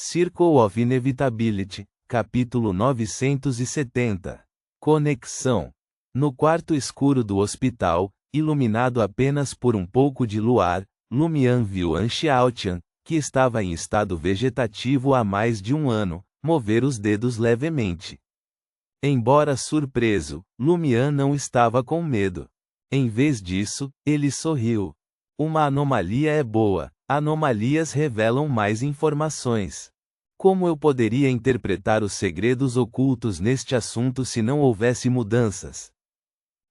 Circle of Inevitability, capítulo 970. Conexão. No quarto escuro do hospital, iluminado apenas por um pouco de luar, Lumian viu Anxiaotian, que estava em estado vegetativo há mais de um ano, mover os dedos levemente. Embora surpreso, Lumian não estava com medo. Em vez disso, ele sorriu. Uma anomalia é boa. Anomalias revelam mais informações. Como eu poderia interpretar os segredos ocultos neste assunto se não houvesse mudanças?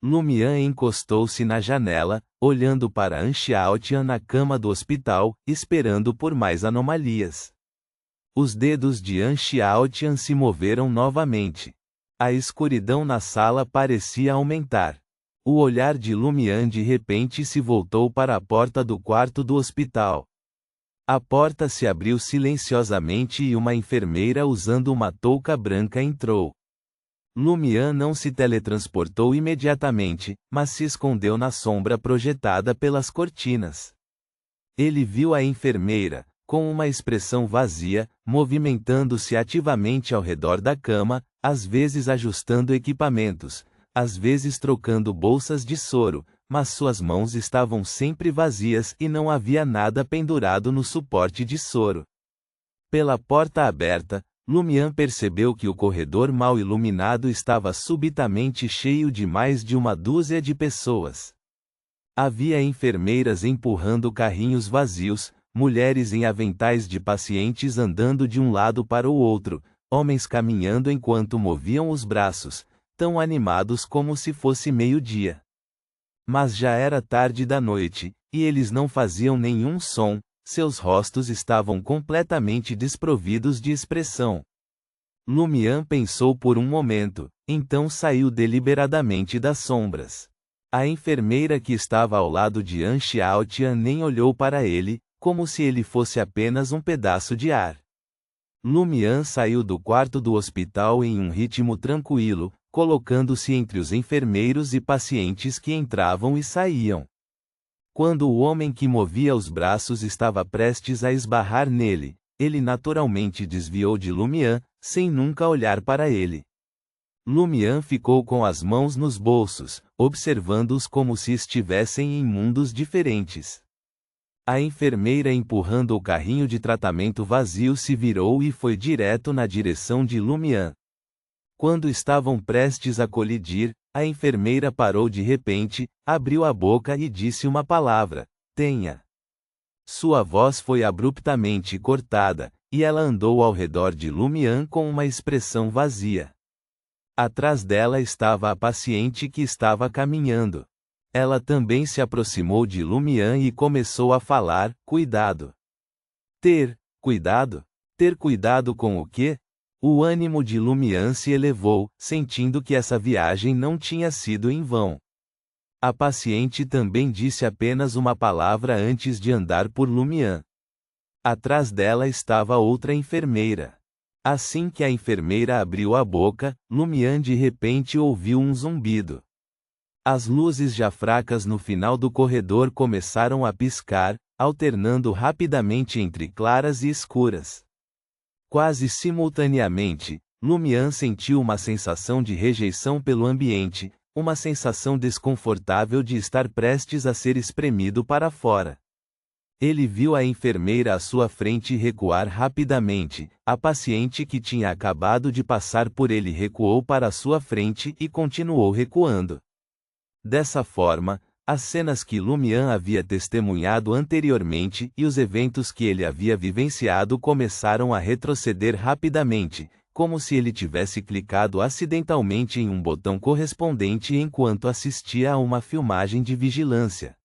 Lumian encostou-se na janela, olhando para Anxiaotian na cama do hospital, esperando por mais anomalias. Os dedos de Anxiaotian se moveram novamente. A escuridão na sala parecia aumentar. O olhar de Lumian de repente se voltou para a porta do quarto do hospital. A porta se abriu silenciosamente e uma enfermeira usando uma touca branca entrou. Lumian não se teletransportou imediatamente, mas se escondeu na sombra projetada pelas cortinas. Ele viu a enfermeira, com uma expressão vazia, movimentando-se ativamente ao redor da cama, às vezes ajustando equipamentos, às vezes trocando bolsas de soro, mas suas mãos estavam sempre vazias e não havia nada pendurado no suporte de soro. Pela porta aberta, Lumian percebeu que o corredor mal iluminado estava subitamente cheio de mais de uma dúzia de pessoas. Havia enfermeiras empurrando carrinhos vazios, mulheres em aventais de pacientes andando de um lado para o outro, homens caminhando enquanto moviam os braços, tão animados como se fosse meio-dia. Mas já era tarde da noite, e eles não faziam nenhum som, seus rostos estavam completamente desprovidos de expressão. Lumian pensou por um momento, então saiu deliberadamente das sombras. A enfermeira que estava ao lado de Anxiaotian nem olhou para ele, como se ele fosse apenas um pedaço de ar. Lumian saiu do quarto do hospital em um ritmo tranquilo, colocando-se entre os enfermeiros e pacientes que entravam e saíam. Quando o homem que movia os braços estava prestes a esbarrar nele, ele naturalmente desviou de Lumian, sem nunca olhar para ele. Lumian ficou com as mãos nos bolsos, observando-os como se estivessem em mundos diferentes. A enfermeira empurrando o carrinho de tratamento vazio se virou e foi direto na direção de Lumian. Quando estavam prestes a colidir, a enfermeira parou de repente, abriu a boca e disse uma palavra: tenha. Sua voz foi abruptamente cortada, e ela andou ao redor de Lumian com uma expressão vazia. Atrás dela estava a paciente que estava caminhando. Ela também se aproximou de Lumian e começou a falar: cuidado. Ter cuidado? Ter cuidado com o quê? O ânimo de Lumian se elevou, sentindo que essa viagem não tinha sido em vão. A paciente também disse apenas uma palavra antes de andar por Lumian. Atrás dela estava outra enfermeira. Assim que a enfermeira abriu a boca, Lumian de repente ouviu um zumbido. As luzes já fracas no final do corredor começaram a piscar, alternando rapidamente entre claras e escuras. Quase simultaneamente, Lumian sentiu uma sensação de rejeição pelo ambiente, uma sensação desconfortável de estar prestes a ser espremido para fora. Ele viu a enfermeira à sua frente recuar rapidamente, a paciente que tinha acabado de passar por ele recuou para a sua frente e continuou recuando. Dessa forma, as cenas que Lumian havia testemunhado anteriormente e os eventos que ele havia vivenciado começaram a retroceder rapidamente, como se ele tivesse clicado acidentalmente em um botão correspondente enquanto assistia a uma filmagem de vigilância.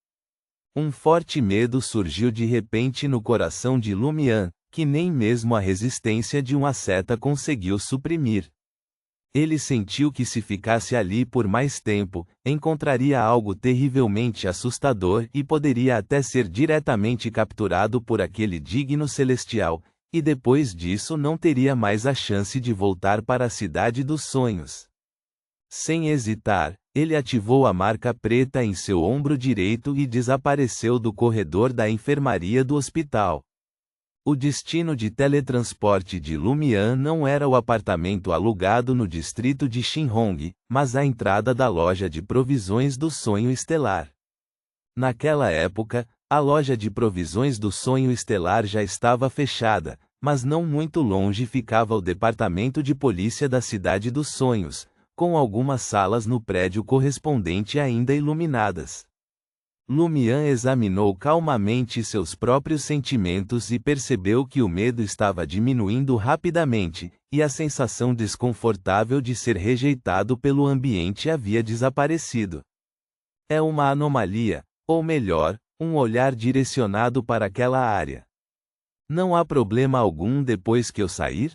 Um forte medo surgiu de repente no coração de Lumian, que nem mesmo a resistência de uma seta conseguiu suprimir. Ele sentiu que se ficasse ali por mais tempo, encontraria algo terrivelmente assustador e poderia até ser diretamente capturado por aquele digno celestial, e depois disso não teria mais a chance de voltar para a cidade dos sonhos. Sem hesitar, ele ativou a marca preta em seu ombro direito e desapareceu do corredor da enfermaria do hospital. O destino de teletransporte de Lumian não era o apartamento alugado no distrito de Shinhong, mas a entrada da loja de provisões do Sonho Estelar. Naquela época, a loja de provisões do Sonho Estelar já estava fechada, mas não muito longe ficava o departamento de polícia da Cidade dos Sonhos, com algumas salas no prédio correspondente ainda iluminadas. Lumian examinou calmamente seus próprios sentimentos e percebeu que o medo estava diminuindo rapidamente, e a sensação desconfortável de ser rejeitado pelo ambiente havia desaparecido. É uma anomalia, ou melhor, um olhar direcionado para aquela área. Não há problema algum depois que eu sair?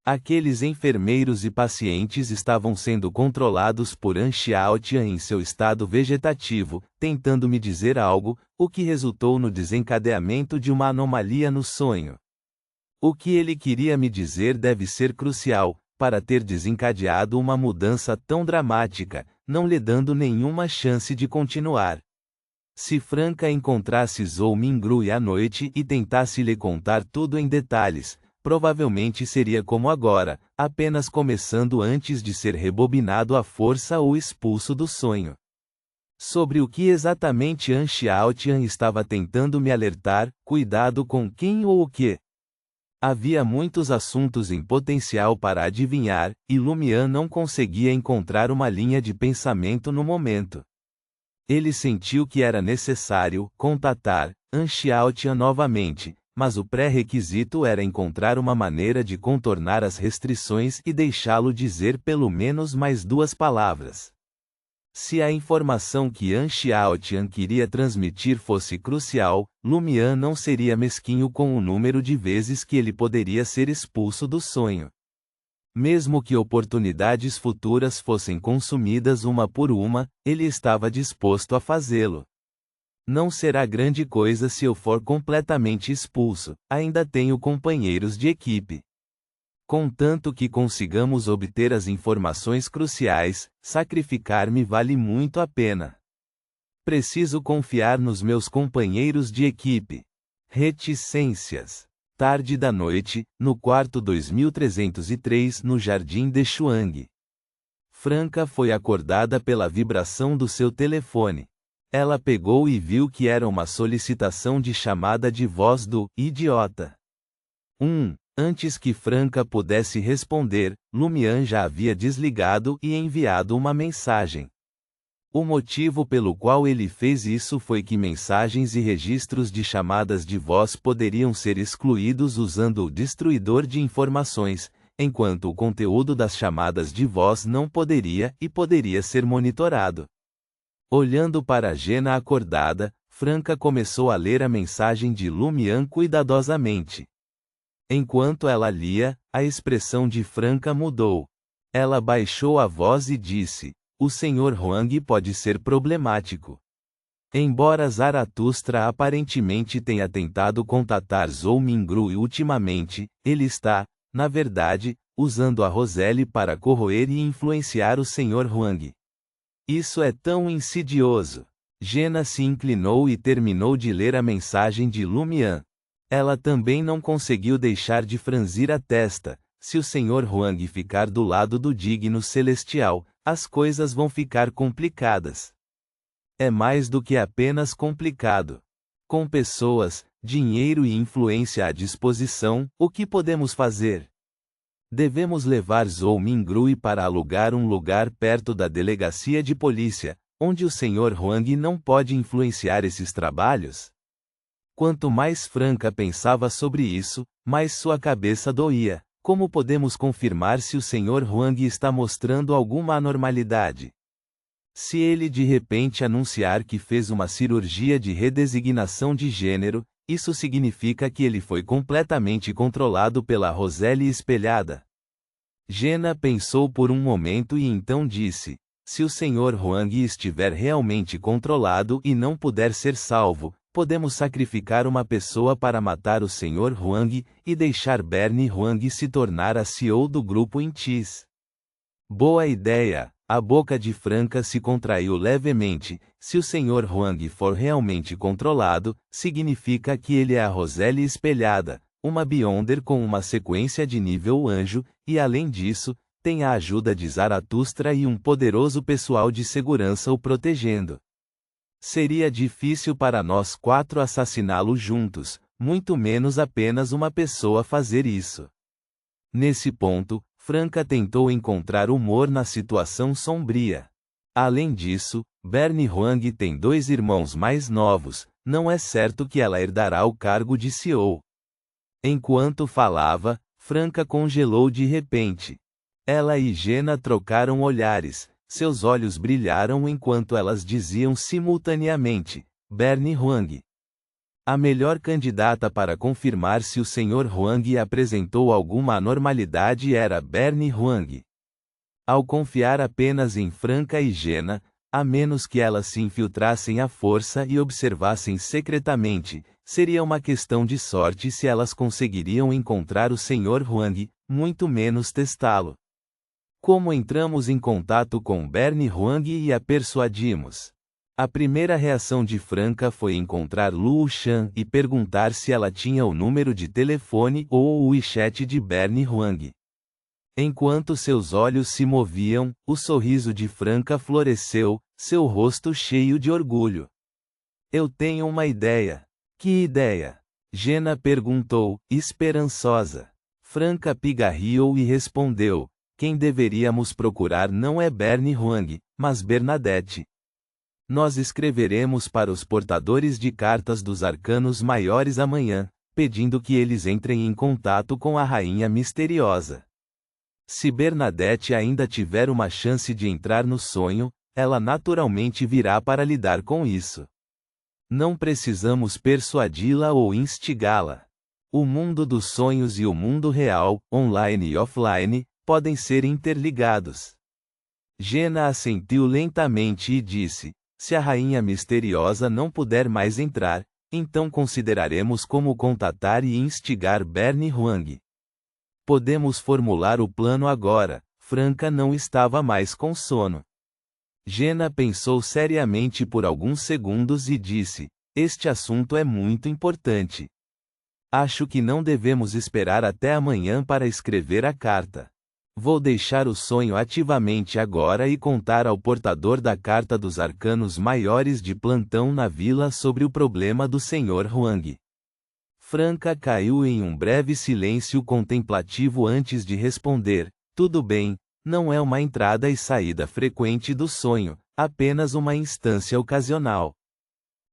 Aqueles enfermeiros e pacientes estavam sendo controlados por An Xiaotian em seu estado vegetativo, tentando me dizer algo, o que resultou no desencadeamento de uma anomalia no sonho. O que ele queria me dizer deve ser crucial, para ter desencadeado uma mudança tão dramática, não lhe dando nenhuma chance de continuar. Se Franca encontrasse Zhou Mingrui à noite e tentasse lhe contar tudo em detalhes, provavelmente seria como agora, apenas começando antes de ser rebobinado à força ou expulso do sonho. Sobre o que exatamente An Xiaotian estava tentando me alertar, cuidado com quem ou o que. Havia muitos assuntos em potencial para adivinhar, e Lumian não conseguia encontrar uma linha de pensamento no momento. Ele sentiu que era necessário contatar An Xiaotian novamente, mas o pré-requisito era encontrar uma maneira de contornar as restrições e deixá-lo dizer pelo menos mais 2 palavras. Se a informação que An Xiaotian queria transmitir fosse crucial, Lumian não seria mesquinho com o número de vezes que ele poderia ser expulso do sonho. Mesmo que oportunidades futuras fossem consumidas uma por uma, ele estava disposto a fazê-lo. Não será grande coisa se eu for completamente expulso, ainda tenho companheiros de equipe. Contanto que consigamos obter as informações cruciais, sacrificar-me vale muito a pena. Preciso confiar nos meus companheiros de equipe. Reticências. Tarde da noite, no quarto 2303 no Jardim de Shuang. Franca foi acordada pela vibração do seu telefone. Ela pegou e viu que era uma solicitação de chamada de voz do idiota. Antes que Franca pudesse responder, Lumian já havia desligado e enviado uma mensagem. O motivo pelo qual ele fez isso foi que mensagens e registros de chamadas de voz poderiam ser excluídos usando o destruidor de informações, enquanto o conteúdo das chamadas de voz não poderia e poderia ser monitorado. Olhando para Jena acordada, Franca começou a ler a mensagem de Lumian cuidadosamente. Enquanto ela lia, a expressão de Franca mudou. Ela baixou a voz e disse: "O Sr. Huang pode ser problemático. Embora Zaratustra aparentemente tenha tentado contatar Zhou Mingrui ultimamente, ele está, na verdade, usando a Roselle para corroer e influenciar o Sr. Huang. Isso é tão insidioso." Jena se inclinou e terminou de ler a mensagem de Lumian. Ela também não conseguiu deixar de franzir a testa. Se o Sr. Huang ficar do lado do digno celestial, as coisas vão ficar complicadas. É mais do que apenas complicado. Com pessoas, dinheiro e influência à disposição, o que podemos fazer? Devemos levar Zhou Mingrui para alugar um lugar perto da delegacia de polícia, onde o Sr. Huang não pode influenciar esses trabalhos? Quanto mais Franca pensava sobre isso, mais sua cabeça doía. Como podemos confirmar se o Sr. Huang está mostrando alguma anormalidade? Se ele de repente anunciar que fez uma cirurgia de redesignação de gênero, isso significa que ele foi completamente controlado pela Roselle espelhada. Jena pensou por um momento e então disse: "Se o Sr. Huang estiver realmente controlado e não puder ser salvo, podemos sacrificar uma pessoa para matar o Sr. Huang e deixar Bernie Huang se tornar a CEO do grupo Intis." Boa ideia. A boca de Franca se contraiu levemente. Se o Sr. Huang for realmente controlado, significa que ele é a Roselle espelhada. uma Beyonder com uma sequência de nível anjo, e além disso, tem a ajuda de Zaratustra e um poderoso pessoal de segurança o protegendo. Seria difícil para nós 4 assassiná-lo juntos, muito menos apenas uma pessoa fazer isso. Nesse ponto, Franca tentou encontrar humor na situação sombria. Além disso, Bernie Huang tem 2 irmãos mais novos, não é certo que ela herdará o cargo de CEO. Enquanto falava, Franca congelou de repente. Ela e Jenna trocaram olhares, seus olhos brilharam enquanto elas diziam simultaneamente, Bernie Huang. A melhor candidata para confirmar se o Sr. Huang apresentou alguma anormalidade era Bernie Huang. Ao confiar apenas em Franca e Jenna, a menos que elas se infiltrassem à força e observassem secretamente, seria uma questão de sorte se elas conseguiriam encontrar o Sr. Huang, muito menos testá-lo. Como entramos em contato com Bernie Huang e a persuadimos? A primeira reação de Franca foi encontrar Luo Shan e perguntar se ela tinha o número de telefone ou o WeChat de Bernie Huang. Enquanto seus olhos se moviam, o sorriso de Franca floresceu, seu rosto cheio de orgulho. Eu tenho uma ideia. Que ideia? Jenna perguntou, esperançosa. Franca pigarreou e respondeu, quem deveríamos procurar não é Bernie Huang, mas Bernadette. Nós escreveremos para os portadores de cartas dos arcanos maiores amanhã, pedindo que eles entrem em contato com a Rainha Misteriosa. Se Bernadette ainda tiver uma chance de entrar no sonho, ela naturalmente virá para lidar com isso. Não precisamos persuadi-la ou instigá-la. O mundo dos sonhos e o mundo real, online e offline, podem ser interligados. Jenna assentiu lentamente e disse, se a Rainha Misteriosa não puder mais entrar, então consideraremos como contatar e instigar Bernie Huang. Podemos formular o plano agora. Franca não estava mais com sono. Jenna pensou seriamente por alguns segundos e disse, este assunto é muito importante. Acho que não devemos esperar até amanhã para escrever a carta. Vou deixar o sonho ativamente agora e contar ao portador da carta dos arcanos maiores de plantão na vila sobre o problema do Sr. Huang. Franca caiu em um breve silêncio contemplativo antes de responder, tudo bem, não é uma entrada e saída frequente do sonho, apenas uma instância ocasional.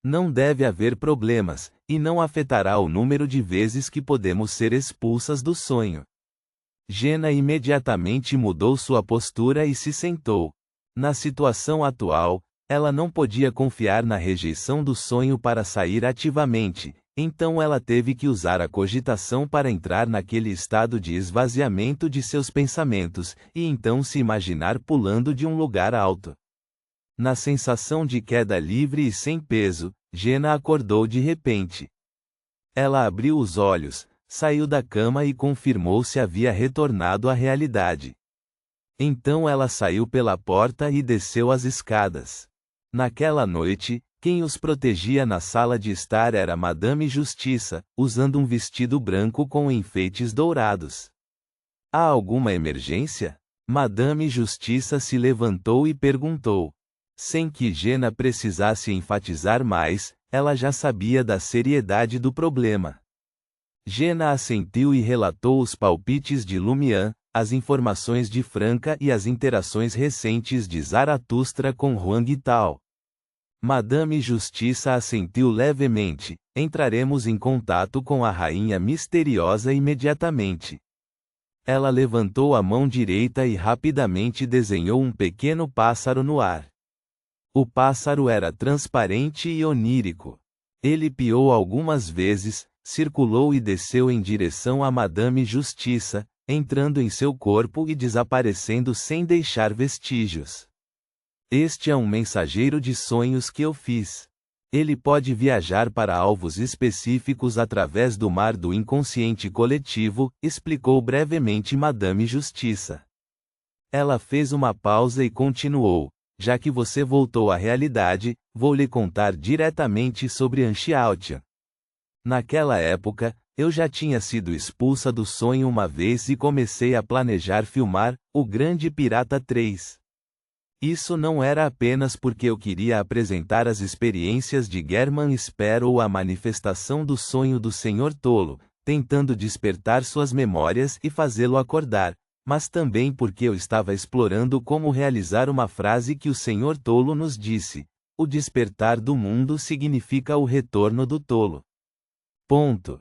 Não deve haver problemas, e não afetará o número de vezes que podemos ser expulsas do sonho. Jenna imediatamente mudou sua postura e se sentou. Na situação atual, ela não podia confiar na rejeição do sonho para sair ativamente, então ela teve que usar a cogitação para entrar naquele estado de esvaziamento de seus pensamentos, e então se imaginar pulando de um lugar alto. Na sensação de queda livre e sem peso, Jenna acordou de repente. Ela abriu os olhos, saiu da cama e confirmou se havia retornado à realidade. Então ela saiu pela porta e desceu as escadas. Naquela noite, quem os protegia na sala de estar era Madame Justiça, usando um vestido branco com enfeites dourados. Há alguma emergência? Madame Justiça se levantou e perguntou. Sem que Jenna precisasse enfatizar mais, ela já sabia da seriedade do problema. Jenna assentiu e relatou os palpites de Lumian, as informações de Franca e as interações recentes de Zaratustra com Huang Tao. Madame Justiça assentiu levemente, entraremos em contato com a Rainha Misteriosa imediatamente. Ela levantou a mão direita e rapidamente desenhou um pequeno pássaro no ar. O pássaro era transparente e onírico. Ele piou algumas vezes, circulou e desceu em direção a Madame Justiça, entrando em seu corpo e desaparecendo sem deixar vestígios. Este é um mensageiro de sonhos que eu fiz. Ele pode viajar para alvos específicos através do mar do inconsciente coletivo, explicou brevemente Madame Justiça. Ela fez uma pausa e continuou. Já que você voltou à realidade, vou lhe contar diretamente sobre Anxiautian. Naquela época, Eu já tinha sido expulsa do sonho uma vez e comecei a planejar filmar O Grande Pirata 3. Isso não era apenas porque eu queria apresentar as experiências de German Sparrow ou a manifestação do sonho do Senhor Tolo, tentando despertar suas memórias e fazê-lo acordar, mas também porque eu estava explorando como realizar uma frase que o Senhor Tolo nos disse: o despertar do mundo significa o retorno do tolo. Ponto.